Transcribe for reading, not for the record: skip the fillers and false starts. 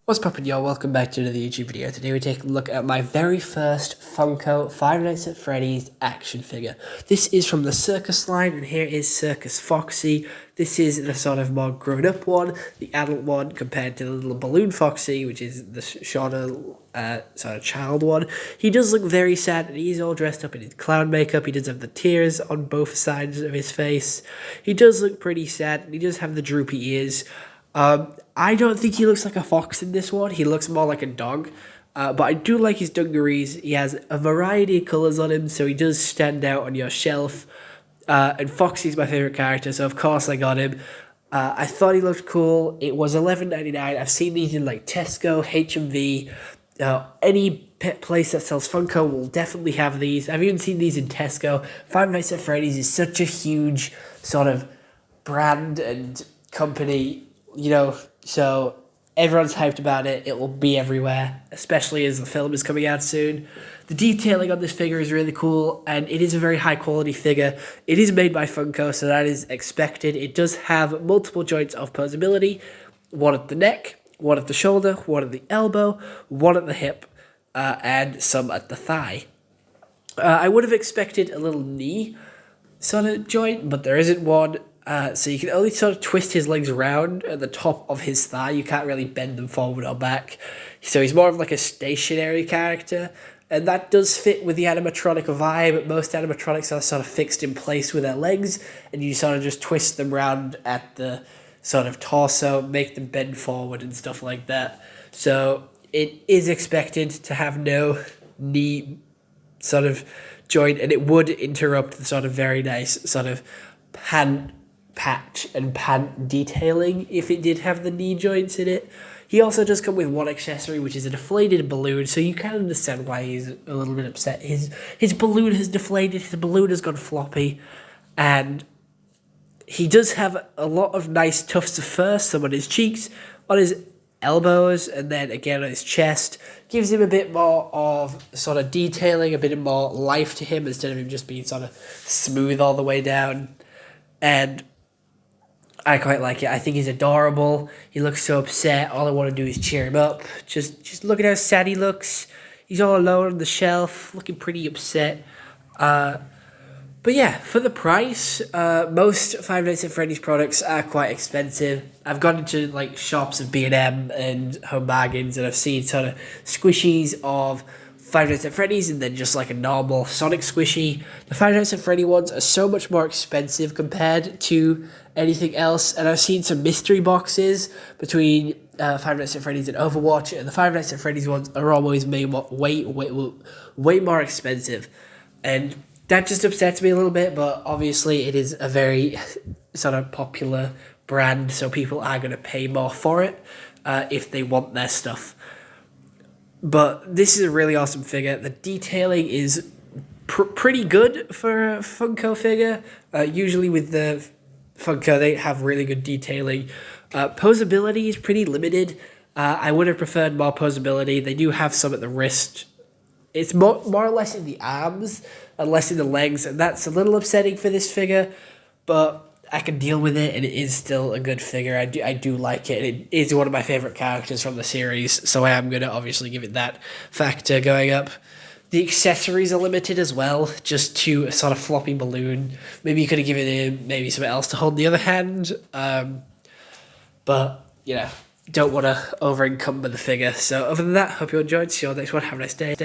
What's poppin', y'all? Welcome back to another YouTube video. Today we take a look at my very first Funko Five Nights at Freddy's action figure. This is from the Circus line, and here is Circus Foxy. This is the sort of more grown-up one, the adult one, compared to the little balloon Foxy, which is the shorter sort of child one. He does look very sad, and he's all dressed up in his clown makeup. He does have the tears on both sides of his face. He does look pretty sad, and he does have the droopy ears. I don't think he looks like a fox in this one. He looks more like a dog. But I do like his dungarees. He has a variety of colours on him, so he does stand out on your shelf. And Foxy's my favourite character, so of course I got him. I thought he looked cool. It was $11.99. I've seen these in like Tesco, HMV. Any place that sells Funko will definitely have these. I've even seen these in Tesco. Five Nights at Freddy's is such a huge sort of brand and company, you know, so everyone's hyped about it. It will be everywhere, especially as the film is coming out soon. The detailing on this figure is really cool, and it is a very high quality figure. It is made by Funko, so that is expected. It does have multiple joints of posability, one at the neck, one at the shoulder, one at the elbow, one at the hip, and some at the thigh. I would have expected a little knee sort of joint, but there isn't one. So you can only sort of twist his legs around at the top of his thigh. You can't really bend them forward or back. So he's more of like a stationary character. And that does fit with the animatronic vibe. Most animatronics are sort of fixed in place with their legs. And you sort of just twist them around at the sort of torso, make them bend forward and stuff like that. So it is expected to have no knee sort of joint. And it would interrupt the sort of very nice sort of patch and pant detailing if it did have the knee joints in it. He also does come with one accessory, which is a deflated balloon, so you can understand why he's a little bit upset. His balloon has deflated, his balloon has gone floppy, and he does have a lot of nice tufts of fur, some on his cheeks, on his elbows, and then again on his chest. Gives him a bit more of sort of detailing, a bit more life to him, instead of him just being sort of smooth all the way down. And I quite like it. I think he's adorable. He looks so upset. All I want to do is cheer him up. Just look at how sad he looks. He's all alone on the shelf, looking pretty upset. But yeah, for the price, most Five Nights at Freddy's products are quite expensive. I've gone into like shops of B&M and Home Bargains, and I've seen sort of squishies of Five Nights at Freddy's and then just like a normal Sonic squishy. The Five Nights at Freddy ones are so much more expensive compared to anything else, and I've seen some mystery boxes between Five Nights at Freddy's and Overwatch, and the Five Nights at Freddy's ones are always way more expensive, and that just upsets me a little bit. But obviously it is a very sort of popular brand, so people are going to pay more for it if they want their stuff. But this is a really awesome figure. The detailing is pretty good for a Funko figure. Usually with the Funko, they have really good detailing. Posability is pretty limited. I would have preferred more posability. They do have some at the wrist. It's more or less in the arms and less in the legs, and that's a little upsetting for this figure. But I can deal with it, and it is still a good figure. I do like it. It is one of my favourite characters from the series, so I am going to obviously give it that factor going up. The accessories are limited as well, just to a sort of floppy balloon. Maybe you could have given him maybe something else to hold in the other hand. But, you know, don't want to over-encumber the figure. So other than that, hope you enjoyed. See you all next one. Have a nice day.